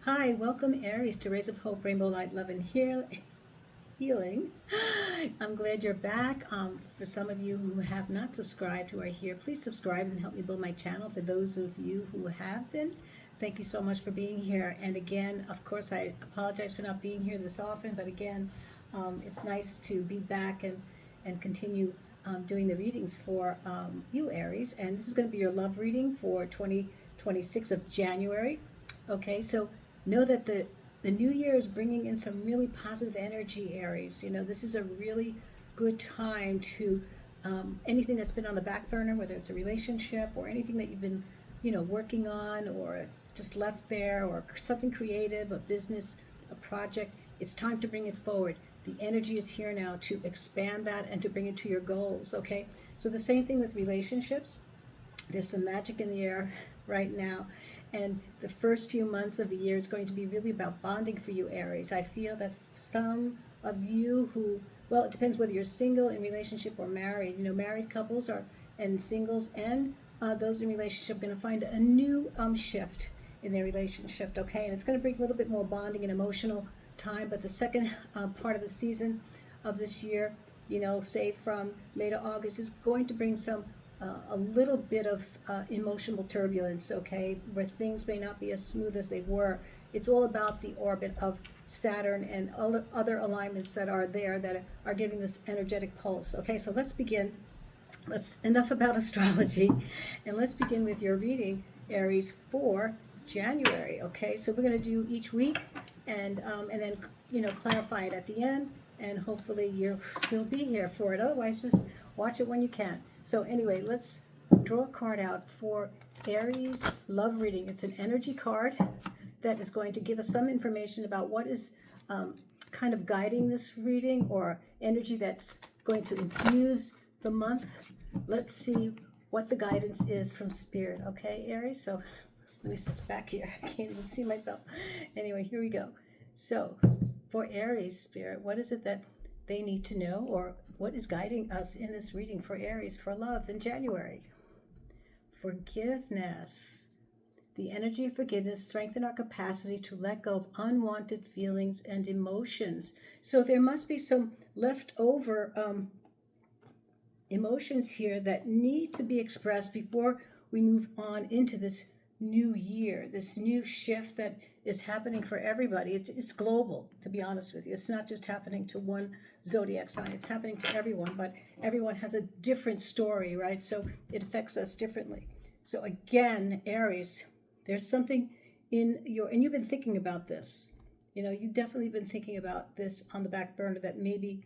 Hi, welcome Aries to Rays of Hope, Rainbow Light, Love, and Healing. I'm glad you're back. For some of you who have not subscribed, who are here, please subscribe and help me build my channel. For those of you who have been, thank you so much for being here. And again, of course, I apologize for not being here this often, but again, it's nice to be back and continue doing the readings for you, Aries. And this is going to be your love reading for 2026 of January. Okay, so know that the new year is bringing in some really positive energy, Aries. You know, this is a really good time to anything that's been on the back burner, whether it's a relationship or anything that you've been, working on or just left there, or something creative, a business, a project. It's time to bring it forward. The energy is here now to expand that and to bring it to your goals. Okay, so the same thing with relationships. There's some magic in the air right now. And the first few months of the year is going to be really about bonding for you, Aries. I feel that some of you who, well, it depends whether you're single, in relationship, or married. You know, married couples are, and singles, and those in relationship are going to find a new shift in their relationship, okay? And it's going to bring a little bit more bonding and emotional time. But the second part of the season of this year, say from May to August, is going to bring some a little bit of emotional turbulence, okay, where things may not be as smooth as they were. It's all about the orbit of Saturn and other alignments that are there that are giving this energetic pulse. Okay, so let's begin. Enough about astrology, and let's begin with your reading, Aries, for January. Okay, so we're going to do each week, and then clarify it at the end, and hopefully you'll still be here for it. Otherwise, just watch it when you can. So anyway, let's draw a card out for Aries love reading. It's an energy card that is going to give us some information about what is kind of guiding this reading, or energy that's going to infuse the month. Let's see what the guidance is from Spirit. Okay, Aries? So let me sit back here. I can't even see myself. Anyway, here we go. So for Aries, Spirit, what is it that they need to know, or what is guiding us in this reading for Aries for love in January? Forgiveness. The energy of forgiveness strengthens our capacity to let go of unwanted feelings and emotions. So there must be some leftover emotions here that need to be expressed before we move on into this new year, this new shift that is happening for everybody. It's global, to be honest with you. It's not just happening to one zodiac sign. It's happening to everyone, but everyone has a different story, right? So it affects us differently. So again, Aries, there's something in your, and you've been thinking about this. You've definitely been thinking about this on the back burner, that maybe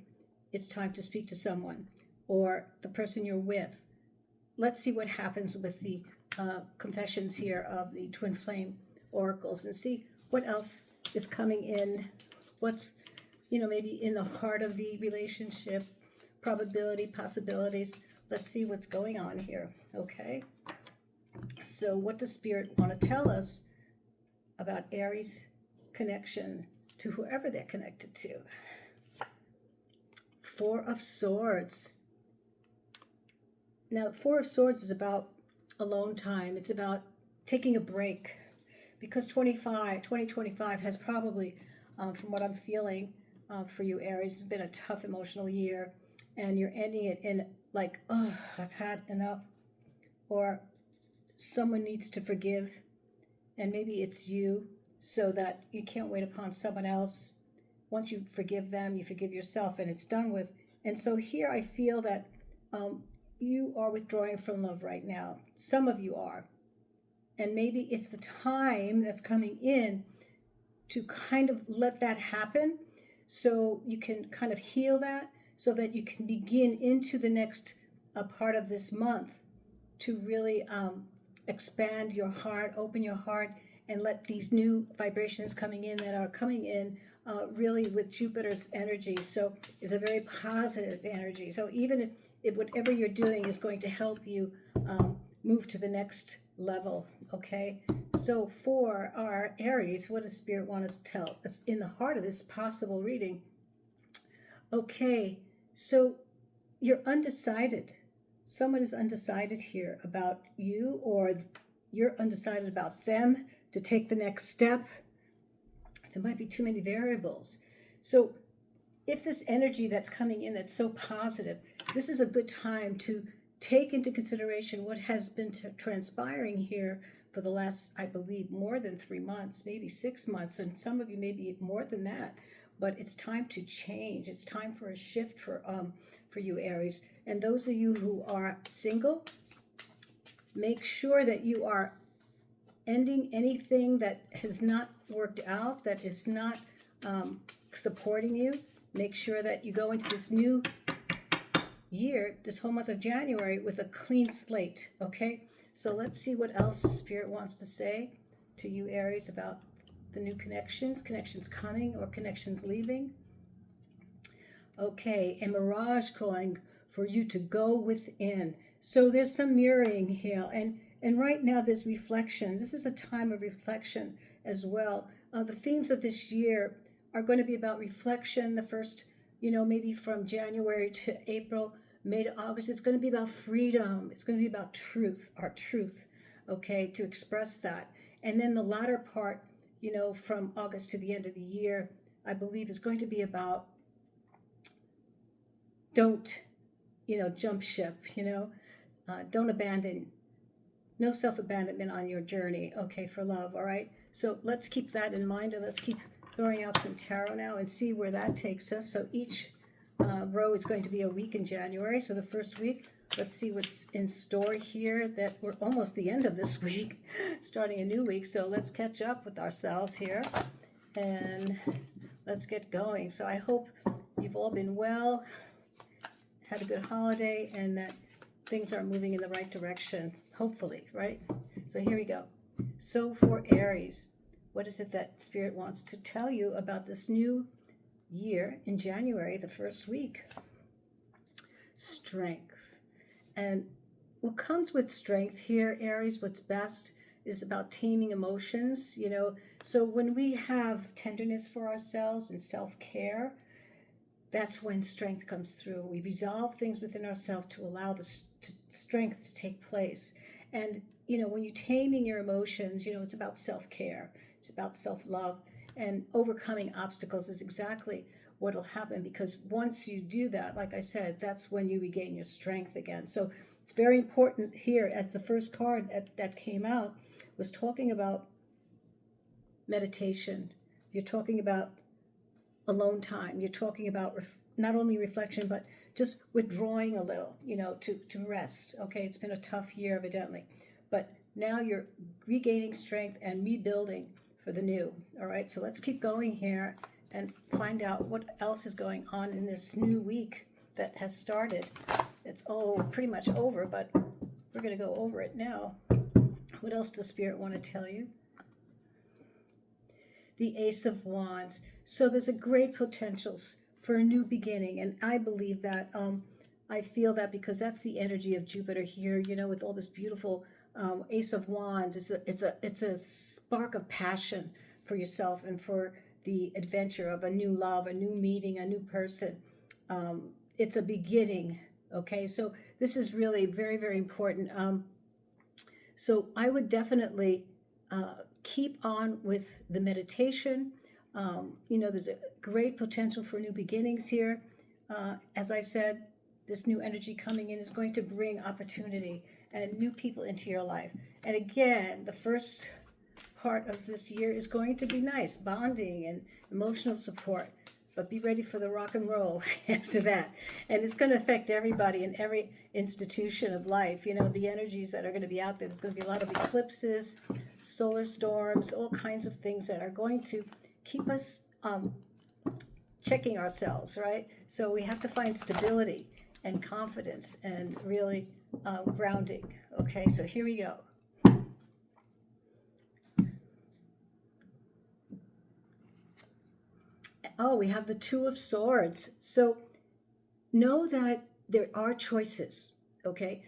it's time to speak to someone or the person you're with. Let's see what happens with the confessions here of the twin flame oracles, and see what else is coming in, what's maybe in the heart of the relationship, probability, possibilities. Let's see what's going on here. Okay, so what does Spirit want to tell us about Aries' connection to whoever they're connected to? Four of Swords. Now, Four of Swords is about alone time. It's about taking a break, because 2025 has probably, from what I'm feeling for you, Aries, has been a tough emotional year, and you're ending it in like, oh, I've had enough, or someone needs to forgive, and maybe it's you, so that you can't wait upon someone else. Once you forgive them, you forgive yourself, and it's done with. And so here I feel that you are withdrawing from love right now. Some of you are. And maybe it's the time that's coming in to kind of let that happen, so you can kind of heal that, so that you can begin into the next part of this month to really expand your heart, open your heart, and let these new vibrations coming in that are coming in really with Jupiter's energy. So it's a very positive energy. So even if whatever you're doing is going to help you move to the next level, okay? So for our Aries, what does Spirit want us to tell? That's in the heart of this possible reading. Okay, so you're undecided. Someone is undecided here about you, or you're undecided about them to take the next step. There might be too many variables. So if this energy that's coming in that's so positive, this is a good time to take into consideration what has been transpiring here for the last, I believe, more than 3 months, maybe 6 months, and some of you maybe more than that. But it's time to change. It's time for a shift for you, Aries. And those of you who are single, make sure that you are ending anything that has not worked out, that is not supporting you. Make sure that you go into this new year, this whole month of January, with a clean slate, okay? So let's see what else Spirit wants to say to you, Aries, about the new connections coming or connections leaving. Okay, a mirage calling for you to go within. So there's some mirroring here, and right now there's reflection. This is a time of reflection as well. The themes of this year are going to be about reflection. The first, maybe from January to April, May to August, it's going to be about freedom. It's going to be about truth, our truth, okay, to express that. And then the latter part, from August to the end of the year, I believe is going to be about don't, jump ship, don't abandon, no self-abandonment on your journey, okay, for love, all right? So let's keep that in mind, and let's keep throwing out some tarot now and see where that takes us. So each row is going to be a week in January. So the first week, let's see what's in store here, that we're almost the end of this week, starting a new week. So let's catch up with ourselves here and let's get going. So I hope you've all been well, had a good holiday, and that things are moving in the right direction, hopefully, right? So here we go. So for Aries, what is it that Spirit wants to tell you about this new year in January, the first week? Strength. And what comes with strength here, Aries, what's best is about taming emotions, So when we have tenderness for ourselves and self-care, that's when strength comes through. We resolve things within ourselves to allow the strength to take place. And, when you're taming your emotions, it's about self-care. It's about self-love. And overcoming obstacles is exactly what will happen, because once you do that, like I said, that's when you regain your strength again. So it's very important here, as the first card that came out was talking about meditation. You're talking about alone time. You're talking about not only reflection, but just withdrawing a little, to rest. Okay, it's been a tough year, evidently. But now you're regaining strength and rebuilding for the new. All right, so let's keep going here and find out what else is going on in this new week that has started. It's pretty much over, but we're going to go over it now. What else does Spirit want to tell you? The Ace of Wands. So there's a great potential for a new beginning, and I believe that. I feel that because that's the energy of Jupiter here. With all this beautiful Ace of Wands, it's a spark of passion for yourself and for the adventure of a new love, a new meeting, a new person. It's a beginning. Okay, so this is really very, very important. So I would definitely keep on with the meditation. There's a great potential for new beginnings here. As I said, this new energy coming in is going to bring opportunity and new people into your life. And again, the first part of this year is going to be nice, bonding and emotional support. But be ready for the rock and roll after that. And it's going to affect everybody in every institution of life. The energies that are going to be out there. There's going to be a lot of eclipses, solar storms, all kinds of things that are going to keep us checking ourselves, right? So we have to find stability and confidence and really grounding. Okay, so here we go. Oh, we have the Two of Swords. So know that there are choices, okay?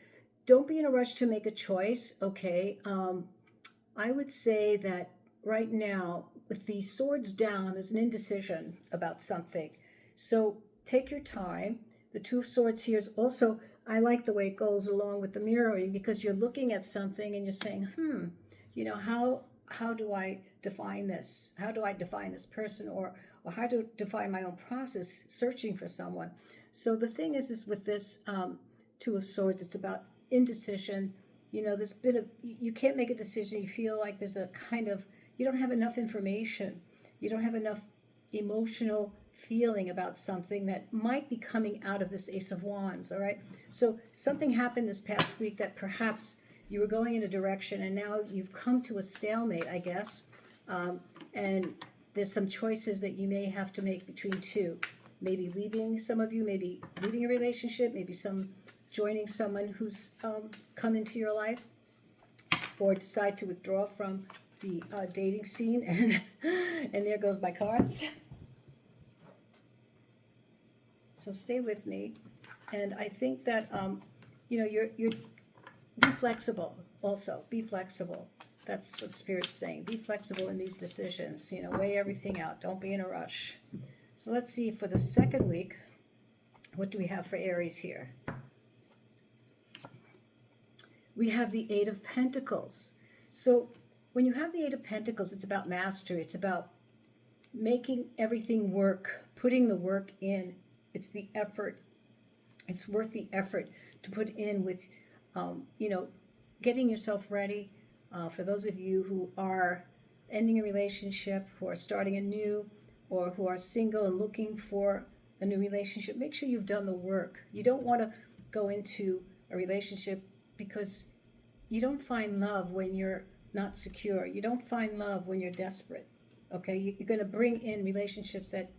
Don't be in a rush to make a choice, okay? I would say that right now, with the swords down, there's an indecision about something. So take your time. The Two of Swords here is also, I like the way it goes along with the mirroring, because you're looking at something and you're saying, how how do I define this? How do I define this person, or how to define my own process searching for someone? So the thing is with this Two of Swords, it's about indecision. This bit of, you can't make a decision. You feel like there's a kind of, you don't have enough information. You don't have enough emotional feeling about something that might be coming out of this Ace of Wands, all right? So something happened this past week that perhaps you were going in a direction and now you've come to a stalemate, I guess. And there's some choices that you may have to make between two. Maybe leaving, some of you, maybe leaving a relationship, maybe joining someone who's come into your life, or decide to withdraw from the dating scene, and there goes my cards. So stay with me, and I think that you're be flexible. Also, be flexible. That's what Spirit's saying. Be flexible in these decisions. Weigh everything out. Don't be in a rush. So let's see for the second week. What do we have for Aries here? We have the Eight of Pentacles. So when you have the Eight of Pentacles, it's about mastery. It's about making everything work, putting the work in. It's the effort. It's worth the effort to put in with, getting yourself ready. For those of you who are ending a relationship, who are starting a new, or who are single and looking for a new relationship, make sure you've done the work. You don't want to go into a relationship because you don't find love when you're not secure. You don't find love when you're desperate. Okay, you're going to bring in relationships that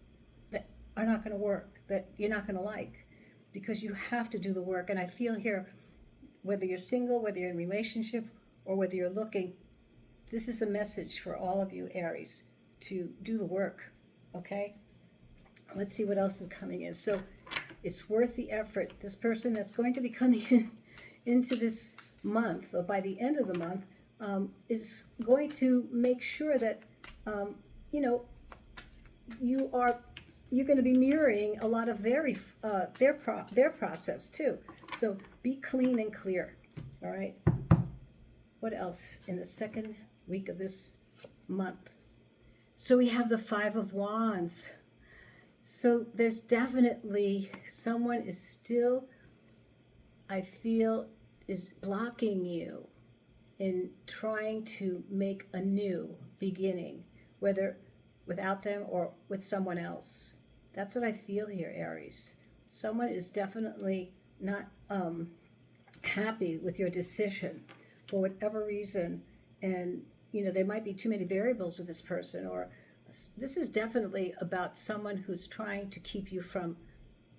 are not going to work, that you're not going to like, because you have to do the work. And I feel here, whether you're single, whether you're in a relationship, or whether you're looking, this is a message for all of you, Aries, to do the work. Okay, let's see what else is coming in. So it's worth the effort. This person that's going to be coming into this month, or by the end of the month, is going to make sure that you're going to be mirroring a lot of their process too. So be clean and clear. All right. What else in the second week of this month? So we have the Five of Wands. So there's definitely someone is still, I feel, is blocking you in trying to make a new beginning, whether without them or with someone else. That's what I feel here, Aries. Someone is definitely not happy with your decision for whatever reason, and there might be too many variables with this person, or this is definitely about someone who's trying to keep you from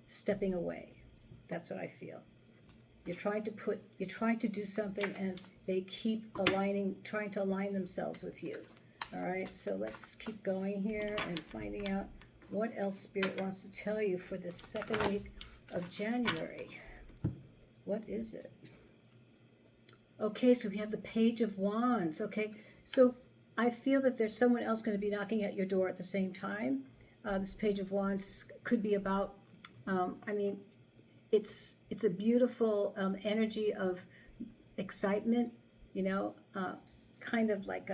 stepping away. That's what I feel. You're trying to do something, and they keep trying to align themselves with you. All right, so let's keep going here and finding out what else Spirit wants to tell you for the second week of January. What is it? Okay, so we have the Page of Wands. Okay, so I feel that there's someone else going to be knocking at your door at the same time. This Page of Wands could be about, it's a beautiful energy of excitement, kind of like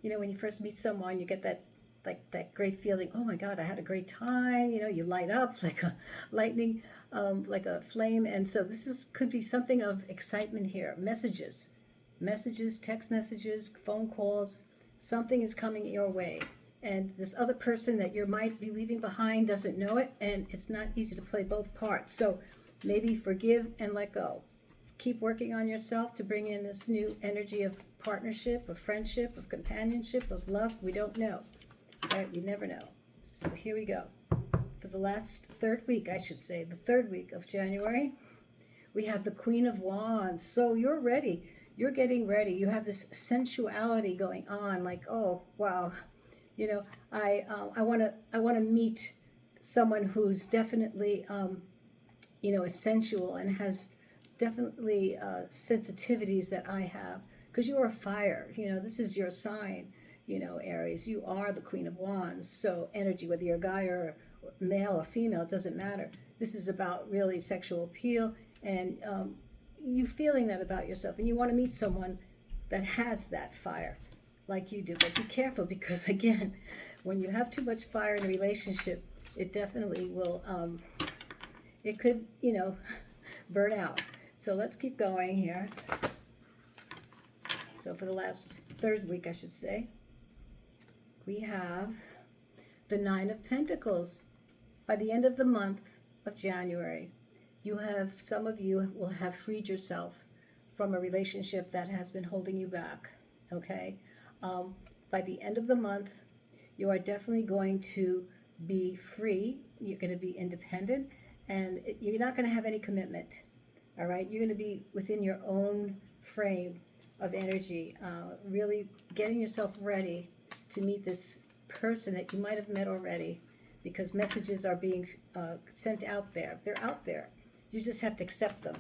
when you first meet someone, you get that great feeling. Oh my God, I had a great time. You light up like a lightning, like a flame. And so could be something of excitement here. Messages, text messages, phone calls. Something is coming your way. And this other person that you might be leaving behind doesn't know it, and it's not easy to play both parts. So maybe forgive and let go. Keep working on yourself to bring in this new energy of partnership, of friendship, of companionship, of love. We don't know, right? We never know. So here we go. For the third week of January, we have the Queen of Wands. So you're ready. You're getting ready. You have this sensuality going on, like, oh, wow. I want to meet someone who's definitely, is sensual and has definitely sensitivities that I have, because you are fire. This is your sign, Aries. You are the Queen of Wands. So energy, whether you're a guy or male or female, it doesn't matter. This is about really sexual appeal, and you feeling that about yourself, and you want to meet someone that has that fire. like you do. But be careful, because again, when you have too much fire in a relationship, it definitely will, it could, burn out. So let's keep going here. So for the last third week, I should say, we have the Nine of Pentacles. By the end of the month of January, some of you will have freed yourself from a relationship that has been holding you back, okay? By the end of the month, you are definitely going to be free. You're going to be independent, and you're not going to have any commitment, all right? You're going to be within your own frame of energy, really getting yourself ready to meet this person that you might have met already, because messages are being sent out there. They're out there. You just have to accept them,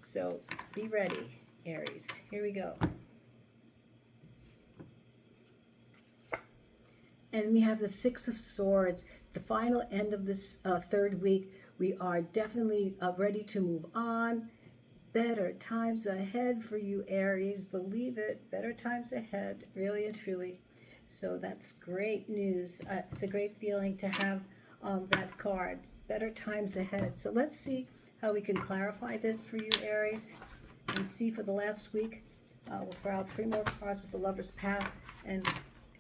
So be ready, Aries. Here we go. And we have the Six of Swords. The final end of this third week, we are definitely ready to move on. Better times ahead for you, Aries. Believe it. Better times ahead, really and truly. So that's great news. It's a great feeling to have that card. Better times ahead. So let's see how we can clarify this for you, Aries. And see for the last week. We'll throw out 3 more cards with the Lover's Path and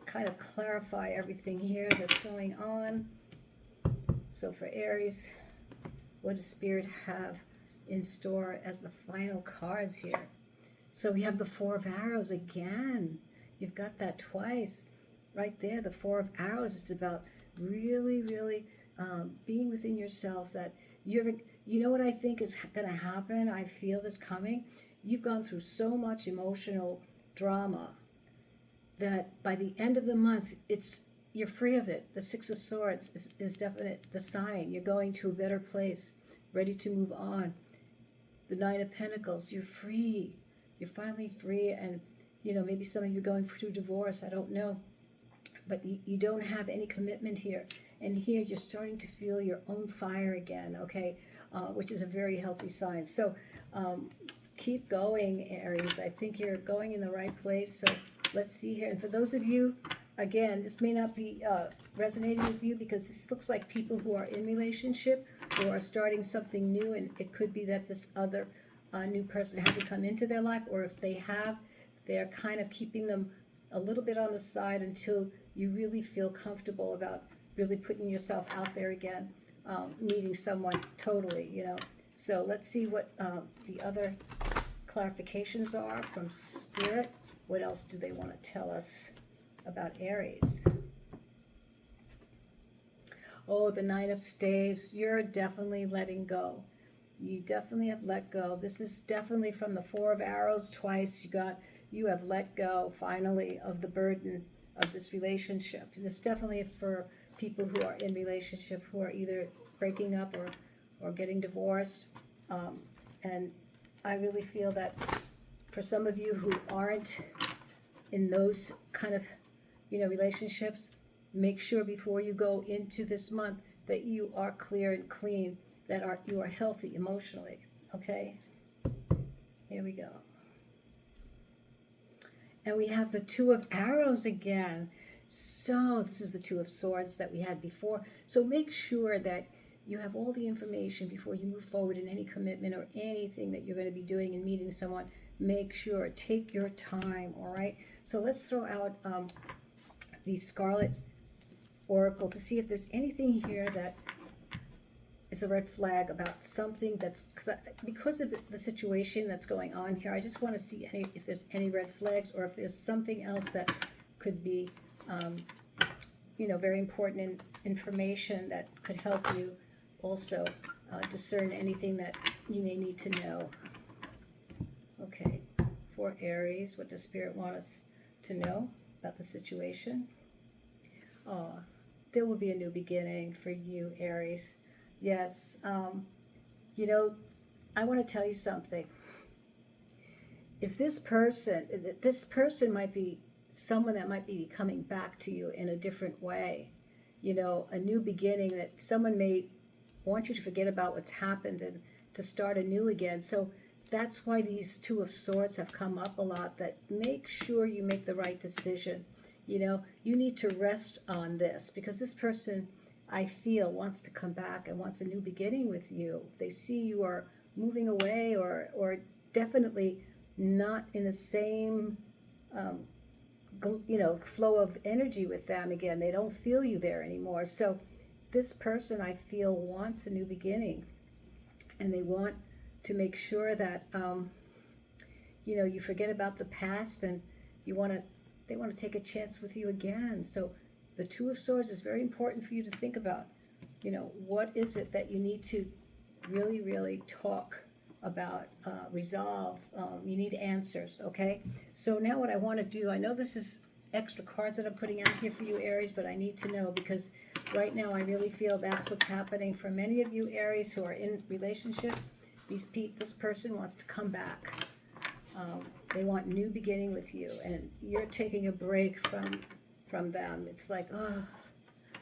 kind of clarify everything here that's going on. So for Aries, what does Spirit have in store as the final cards here? So we have the Four of Arrows again. You've got that twice right there. The Four of Arrows is about really, really being within yourselves. That you know what I think is going to happen? I feel this coming. You've gone through so much emotional drama that by the end of the month, you're free of it. The Six of Swords is definite the sign. You're going to a better place, ready to move on. The Nine of Pentacles, you're free. You're finally free, and maybe some of you are going through divorce, I don't know. But you don't have any commitment here. And here you're starting to feel your own fire again, okay? Which is a very healthy sign. So keep going, Aries. I think you're going in the right place. So let's see here. And for those of you, again, this may not be resonating with you, because this looks like people who are in relationship, who are starting something new, and it could be that this other new person hasn't come into their life, or if they have, they're kind of keeping them a little bit on the side until you really feel comfortable about really putting yourself out there again, meeting someone totally, So let's see what the other clarifications are from Spirit. What else do they want to tell us about Aries? Oh, the Nine of Staves. You're definitely letting go. You definitely have let go. This is definitely from the Four of Arrows twice. You have let go finally of the burden of this relationship. This is definitely for people who are in relationship, who are either breaking up or getting divorced. And I really feel that for some of you who aren't in those kind of relationships, make sure before you go into this month that you are clear and clean, that you are healthy emotionally. Okay, here we go. And we have the Two of Arrows again. So this is the Two of Swords that we had before. So make sure that you have all the information before you move forward in any commitment or anything that you're going to be doing and meeting someone. Make sure, take your time, all right? So let's throw out the Scarlet Oracle to see if there's anything here that is a red flag about something that's, because of the situation that's going on here. I just want to see if there's any red flags, or if there's something else that could be, very important information that could help you also discern anything that you may need to know. Okay, for Aries, what does Spirit want us to know about the situation? There will be a new beginning for you, Aries. Yes, I want to tell you something. If this person might be someone that might be coming back to you in a different way, a new beginning, that someone may want you to forget about what's happened and to start anew again. So that's why these Two of Swords have come up a lot, that make sure you make the right decision. You know, you need to rest on this, because this person, I feel, wants to come back and wants a new beginning with you. They see you are moving away, or definitely not in the same, you know, flow of energy with them again. They don't feel you there anymore. So this person, I feel, wants a new beginning, and they want to make sure that, you know, you forget about the past, and they want to take a chance with you again. So the Two of Swords is very important for you to think about. You know, what is it that you need to really, really talk about, resolve? You need answers, okay? So now what I want to do, I know this is extra cards that I'm putting out here for you, Aries, but I need to know, because right now I really feel that's what's happening for many of you, Aries, who are in relationship. This person wants to come back. They want new beginning with you, and you're taking a break from them. It's like, oh,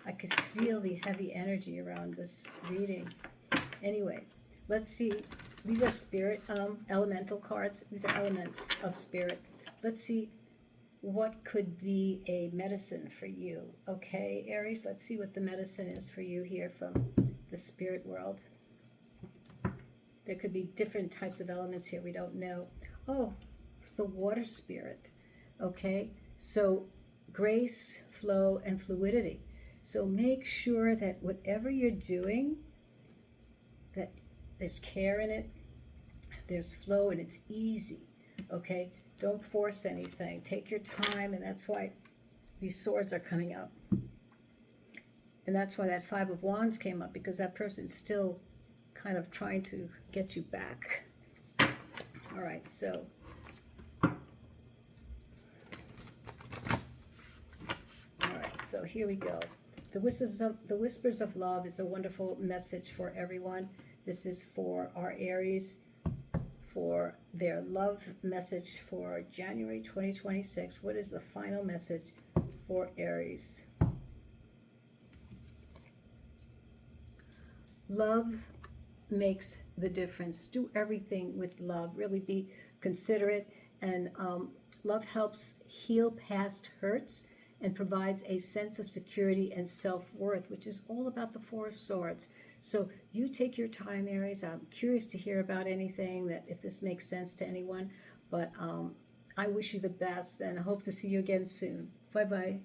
I could feel the heavy energy around this reading. Anyway, let's see. These are spirit elemental cards. These are elements of spirit. Let's see what could be a medicine for you. Okay, Aries, let's see what the medicine is for you here from the spirit world. There could be different types of elements here. We don't know. Oh, the water spirit. Okay, so grace, flow, and fluidity. So make sure that whatever you're doing, that there's care in it, there's flow, and it's easy. Okay, don't force anything. Take your time, and that's why these swords are coming up. And that's why that Five of Wands came up, because that person's still kind of trying to get you back. All right, so here we go. The Whispers of Love is a wonderful message for everyone. This is for our Aries, for their love message for January 2026. What is the final message for Aries? Love makes the difference. Do everything with love. Really be considerate, and love helps heal past hurts and provides a sense of security and self-worth, which is all about the Four of Swords. So you take your time, Aries. I'm curious to hear about anything, that if this makes sense to anyone, but I wish you the best, and I hope to see you again soon. Bye-bye.